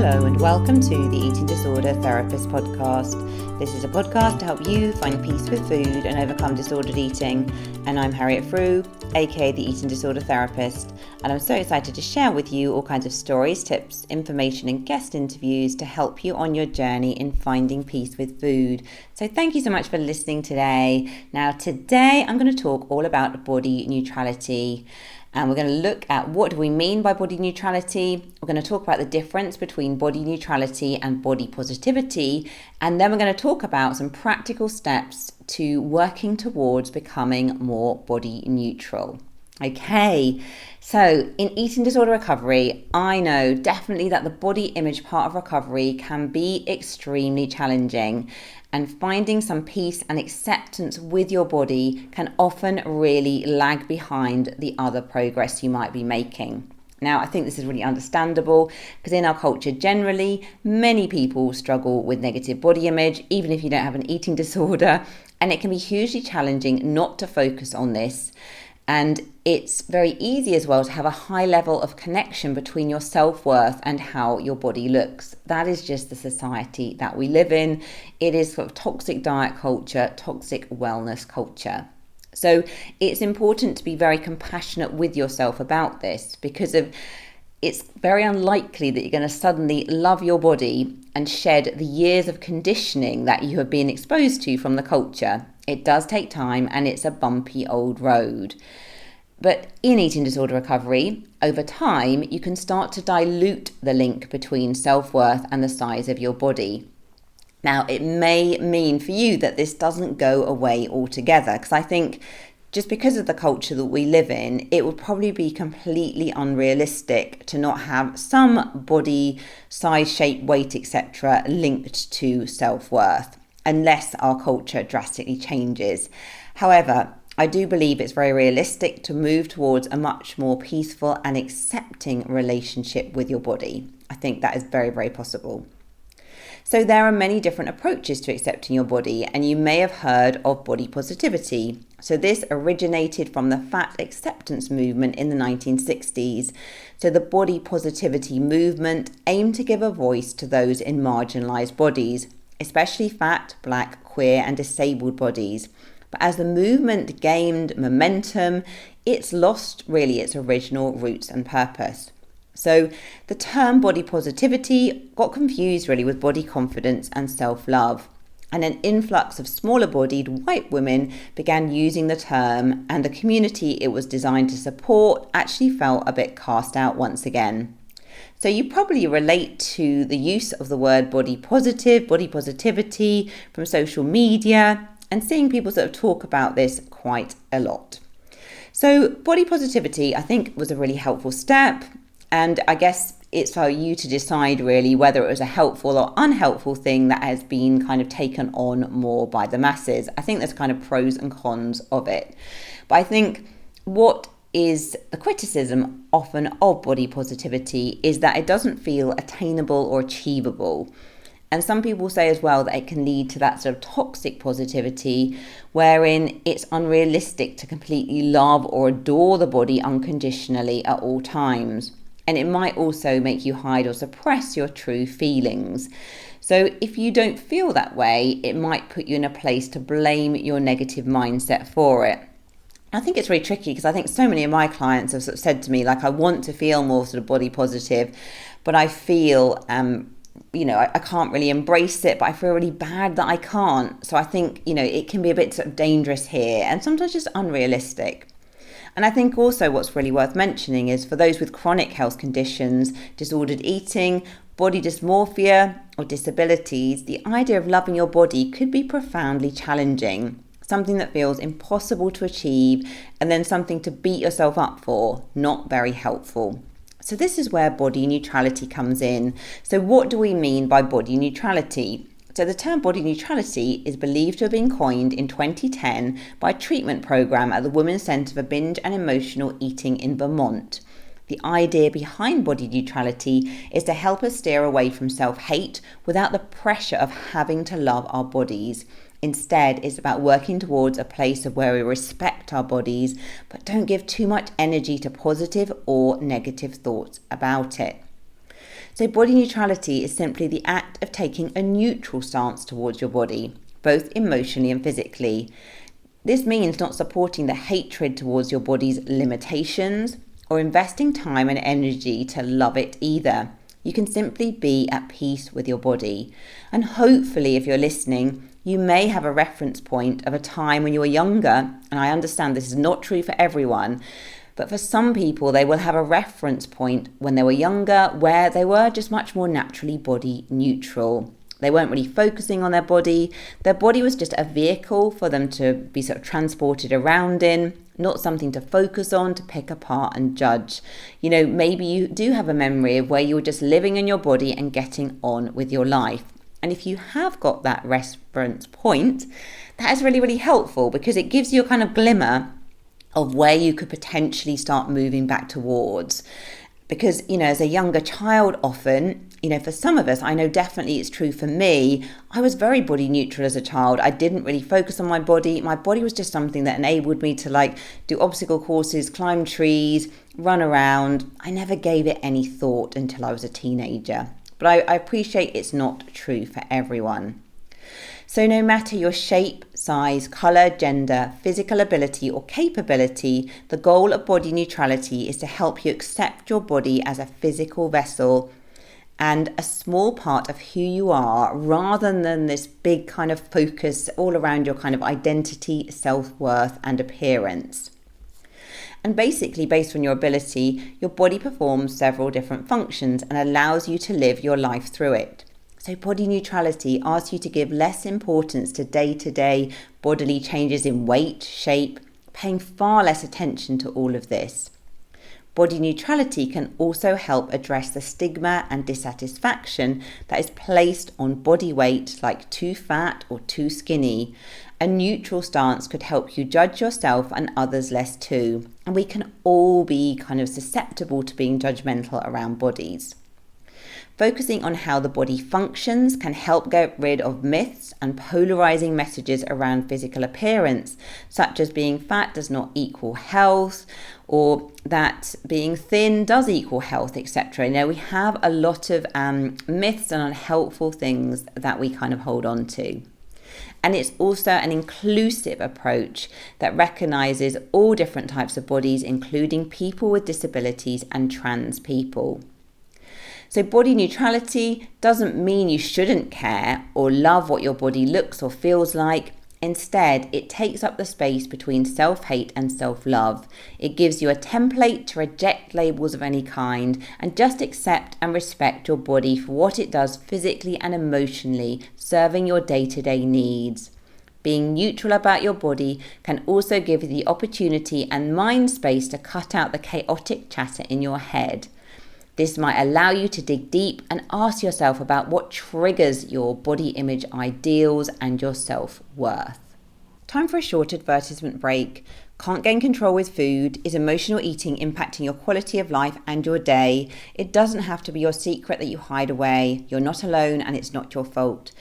Hello and welcome to the Eating Disorder Therapist podcast. This is a podcast to help you find peace with food and overcome disordered eating. And I'm Harriet Frew, aka the Eating Disorder Therapist. And I'm so excited to share with you all kinds of stories, tips, information and guest interviews to help you on your journey in finding peace with food. So thank you so much for listening today. Now today I'm going to talk all about body neutrality. And we're going to look at what do we mean by body neutrality. We're going to talk about the difference between body neutrality and body positivity. And then we're going to talk about some practical steps to working towards becoming more body neutral. Okay, so in eating disorder recovery, I know definitely that the body image part of recovery can be extremely challenging. And finding some peace and acceptance with your body can often really lag behind the other progress you might be making. Now, I think this is really understandable because in our culture generally, many people struggle with negative body image, even if you don't have an eating disorder, and it can be hugely challenging not to focus on this. And it's very easy as well to have a high level of connection between your self-worth and how your body looks. That is just the society that we live in. It is sort of toxic diet culture, toxic wellness culture. So it's important to be very compassionate with yourself about this because it's very unlikely that you're going to suddenly love your body and shed the years of conditioning that you have been exposed to from the culture. It does take time and it's a bumpy old road. But in eating disorder recovery, over time, you can start to dilute the link between self-worth and the size of your body. Now, it may mean for you that this doesn't go away altogether, because I think just because of the culture that we live in, it would probably be completely unrealistic to not have some body size, shape, weight, etc. linked to self-worth, unless our culture drastically changes. However, I do believe it's very realistic to move towards a much more peaceful and accepting relationship with your body. I think that is very, very possible. So there are many different approaches to accepting your body, and you may have heard of body positivity. So this originated from the fat acceptance movement in the 1960s. So the body positivity movement aimed to give a voice to those in marginalized bodies, especially fat, black, queer and disabled bodies. But as the movement gained momentum, it's lost really its original roots and purpose. So the term body positivity got confused really with body confidence and self-love. And an influx of smaller-bodied white women began using the term, and the community it was designed to support actually felt a bit cast out once again. So you probably relate to the use of the word body positive, body positivity from social media, and seeing people sort of talk about this quite a lot. So body positivity, I think, was a really helpful step. And I guess it's for you to decide really whether it was a helpful or unhelpful thing that has been kind of taken on more by the masses. I think there's kind of pros and cons of it. But I think what is the criticism often of body positivity is that it doesn't feel attainable or achievable. And some people say as well that it can lead to that sort of toxic positivity wherein it's unrealistic to completely love or adore the body unconditionally at all times. And it might also make you hide or suppress your true feelings. So if you don't feel that way, it might put you in a place to blame your negative mindset for it. I think it's really tricky because I think so many of my clients have sort of said to me, like, I want to feel more sort of body positive, but I feel I can't really embrace it, but I feel really bad that I can't. So I think, it can be a bit sort of dangerous here and sometimes just unrealistic. And I think also what's really worth mentioning is for those with chronic health conditions, disordered eating, body dysmorphia or disabilities, the idea of loving your body could be profoundly challenging, something that feels impossible to achieve and then something to beat yourself up for, not very helpful. So this is where body neutrality comes in. So what do we mean by body neutrality? So the term body neutrality is believed to have been coined in 2010 by a treatment program at the Women's Centre for Binge and Emotional Eating in Vermont. The idea behind body neutrality is to help us steer away from self-hate without the pressure of having to love our bodies. Instead, it's about working towards a place of where we respect our bodies, but don't give too much energy to positive or negative thoughts about it. So body neutrality is simply the act of taking a neutral stance towards your body, both emotionally and physically. This means not supporting the hatred towards your body's limitations or investing time and energy to love it either. You can simply be at peace with your body. And hopefully, if you're listening, you may have a reference point of a time when you were younger, and I understand this is not true for everyone, but for some people, they will have a reference point when they were younger where they were just much more naturally body neutral. They weren't really focusing on their body. Their body was just a vehicle for them to be sort of transported around in, not something to focus on, to pick apart and judge. Maybe you do have a memory of where you were just living in your body and getting on with your life. And if you have got that reference point, that is really, really helpful because it gives you a kind of glimmer of where you could potentially start moving back towards. Because, as a younger child often, for some of us, I know definitely it's true for me, I was very body neutral as a child. I didn't really focus on my body. My body was just something that enabled me to do obstacle courses, climb trees, run around. I never gave it any thought until I was a teenager. But I appreciate it's not true for everyone. So no matter your shape, size, colour, gender, physical ability or capability, the goal of body neutrality is to help you accept your body as a physical vessel and a small part of who you are, rather than this big kind of focus all around your kind of identity, self-worth and appearance. And basically, based on your ability, your body performs several different functions and allows you to live your life through it. So body neutrality asks you to give less importance to day-to-day bodily changes in weight, shape, paying far less attention to all of this. Body neutrality can also help address the stigma and dissatisfaction that is placed on body weight, like too fat or too skinny. A neutral stance could help you judge yourself and others less too. And we can all be kind of susceptible to being judgmental around bodies. Focusing on how the body functions can help get rid of myths and polarizing messages around physical appearance, such as being fat does not equal health, or that being thin does equal health, etc. We have a lot of myths and unhelpful things that we kind of hold on to. And it's also an inclusive approach that recognizes all different types of bodies, including people with disabilities and trans people. So body neutrality doesn't mean you shouldn't care or love what your body looks or feels like. Instead, it takes up the space between self-hate and self-love. It gives you a template to reject labels of any kind and just accept and respect your body for what it does physically and emotionally, serving your day-to-day needs. Being neutral about your body can also give you the opportunity and mind space to cut out the chaotic chatter in your head. This might allow you to dig deep and ask yourself about what triggers your body image ideals and your self-worth. Time for a short advertisement break. Can't gain control with food? Is emotional eating impacting your quality of life and your day? It doesn't have to be your secret that you hide away. You're not alone and it's not your fault.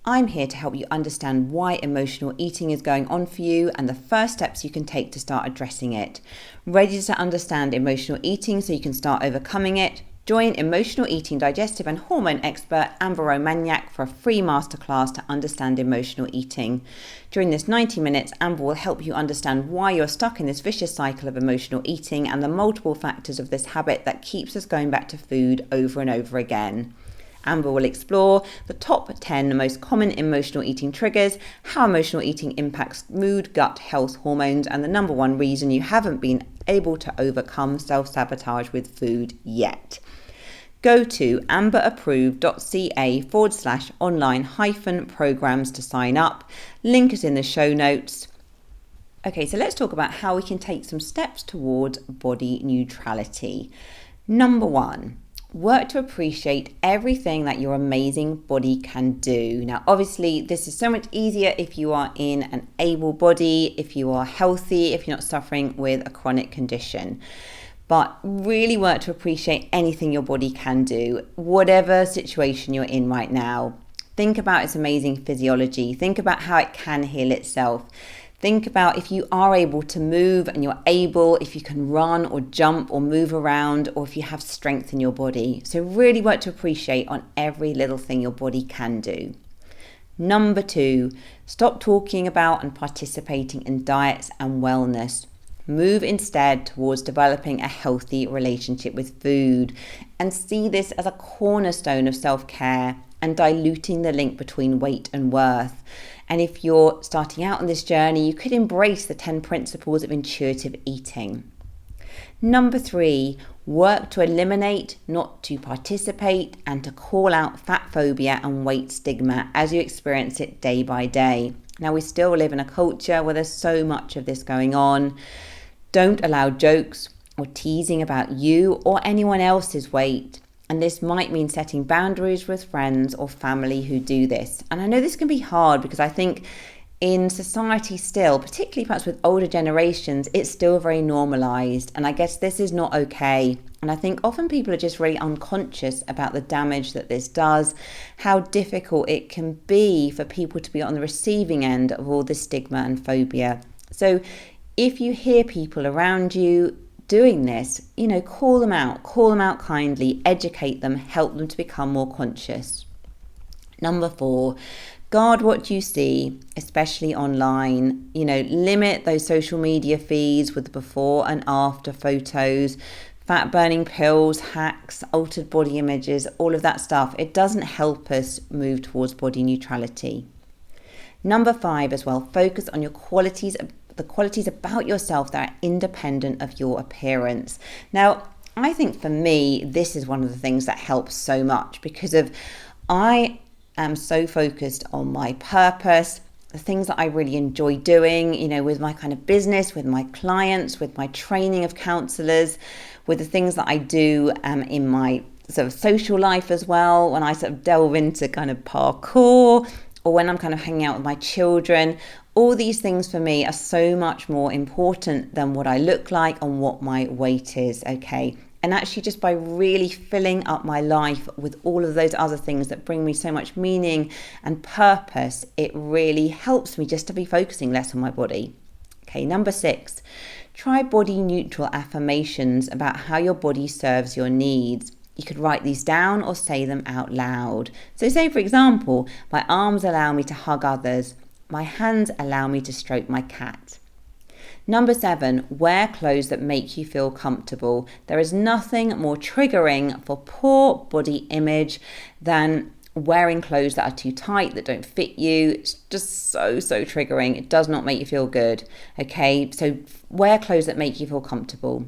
I'm here to help you understand why emotional eating is going on for you and the first steps you can take to start addressing it. Ready to understand emotional eating so you can start overcoming it? Join emotional eating digestive and hormone expert Amber Romagnac for a free masterclass to understand emotional eating. During this 90 minutes, Amber will help you understand why you're stuck in this vicious cycle of emotional eating and the multiple factors of this habit that keeps us going back to food over and over again. Amber will explore the top 10 most common emotional eating triggers, how emotional eating impacts mood, gut, health, hormones, and the number one reason you haven't been able to overcome self-sabotage with food yet. Go to amberapproved.ca/online-programs to sign up. Link is in the show notes. Okay, so let's talk about how we can take some steps towards body neutrality. Number 1. Work to appreciate everything that your amazing body can do. Now, obviously, this is so much easier if you are in an able body, if you are healthy, if you're not suffering with a chronic condition. But really work to appreciate anything your body can do, whatever situation you're in right now. Think about its amazing physiology. Think about how it can heal itself. Think about if you are able to move and if you can run or jump or move around, or if you have strength in your body. So really work to appreciate on every little thing your body can do. Number 2, stop talking about and participating in diets and wellness. Move instead towards developing a healthy relationship with food and see this as a cornerstone of self-care and diluting the link between weight and worth. And if you're starting out on this journey, you could embrace the 10 principles of intuitive eating. Number 3, work to eliminate, not to participate, and to call out fat phobia and weight stigma as you experience it day by day. Now, we still live in a culture where there's so much of this going on. Don't allow jokes or teasing about you or anyone else's weight. And this might mean setting boundaries with friends or family who do this. And I know this can be hard because I think in society still, particularly perhaps with older generations, it's still very normalized. And I guess this is not okay. And I think often people are just really unconscious about the damage that this does, how difficult it can be for people to be on the receiving end of all this stigma and phobia. So if you hear people around you doing this, call them out kindly, educate them, help them to become more conscious. Number 4, guard what you see, especially online. Limit those social media feeds with the before and after photos, fat burning pills, hacks, altered body images, all of that stuff. It doesn't help us move towards body neutrality. Number 5 as well, focus on the qualities about yourself that are independent of your appearance. Now, I think for me, this is one of the things that helps so much because I am so focused on my purpose, the things that I really enjoy doing, with my kind of business, with my clients, with my training of counselors, with the things that I do in my sort of social life as well, when I sort of delve into kind of parkour, or when I'm kind of hanging out with my children. All these things for me are so much more important than what I look like and what my weight is, okay? And actually just by really filling up my life with all of those other things that bring me so much meaning and purpose, it really helps me just to be focusing less on my body. Okay, number 6, try body neutral affirmations about how your body serves your needs. You could write these down or say them out loud. So say, for example, my arms allow me to hug others. My hands allow me to stroke my cat. Number 7, wear clothes that make you feel comfortable. There is nothing more triggering for poor body image than wearing clothes that are too tight, that don't fit you. It's just so triggering. It does not make you feel good. Okay, so wear clothes that make you feel comfortable.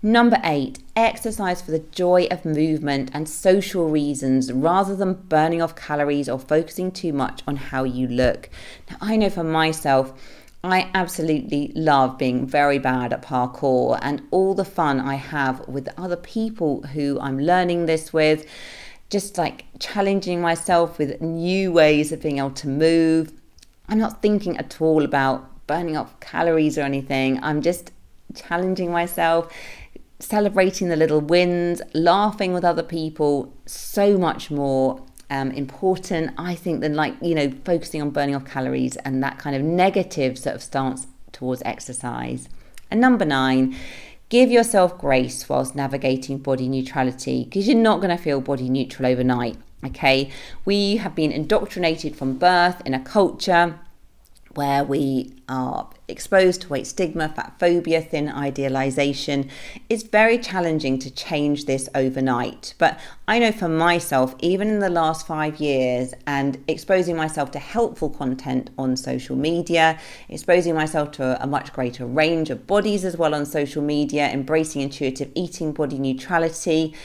Number 8, exercise for the joy of movement and social reasons rather than burning off calories or focusing too much on how you look. Now, I know for myself, I absolutely love being very bad at parkour and all the fun I have with other people who I'm learning this with, just like challenging myself with new ways of being able to move. I'm not thinking at all about burning off calories or anything. I'm just challenging myself, celebrating the little wins, laughing with other people, so much more important, I think, than focusing on burning off calories and that kind of negative sort of stance towards exercise. And number 9, give yourself grace whilst navigating body neutrality, because you're not going to feel body neutral overnight. Okay, we have been indoctrinated from birth in a culture where we are exposed to weight stigma, fat phobia, thin idealization. It's very challenging to change this overnight. But I know for myself, even in the last 5 years and exposing myself to helpful content on social media, exposing myself to a much greater range of bodies as well on social media, embracing intuitive eating, body neutrality,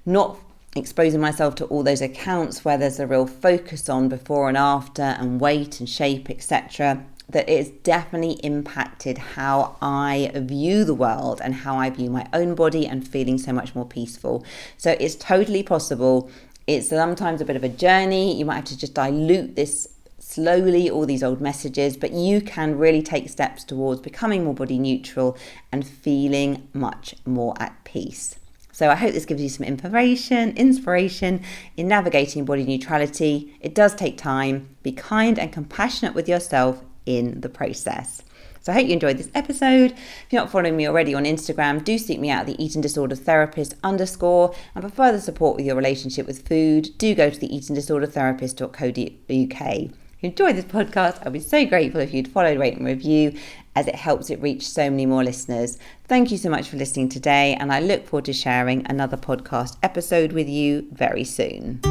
not exposing myself to all those accounts where there's a real focus on before and after and weight and shape, etc., that it's definitely impacted how I view the world and how I view my own body and feeling so much more peaceful. So it's totally possible. It's sometimes a bit of a journey. You might have to just dilute this slowly, all these old messages, but you can really take steps towards becoming more body neutral and feeling much more at peace. So I hope this gives you some inspiration in navigating body neutrality. It does take time. Be kind and compassionate with yourself in the process. So I hope you enjoyed this episode. If you're not following me already on Instagram, do seek me out at the Eating Disorder Therapist _. And for further support with your relationship with food, do go to the eatingdisordertherapist.co.uk. If you enjoyed this podcast, I'd be so grateful if you'd follow, rate and review, as it helps it reach so many more listeners. Thank you so much for listening today, and I look forward to sharing another podcast episode with you very soon.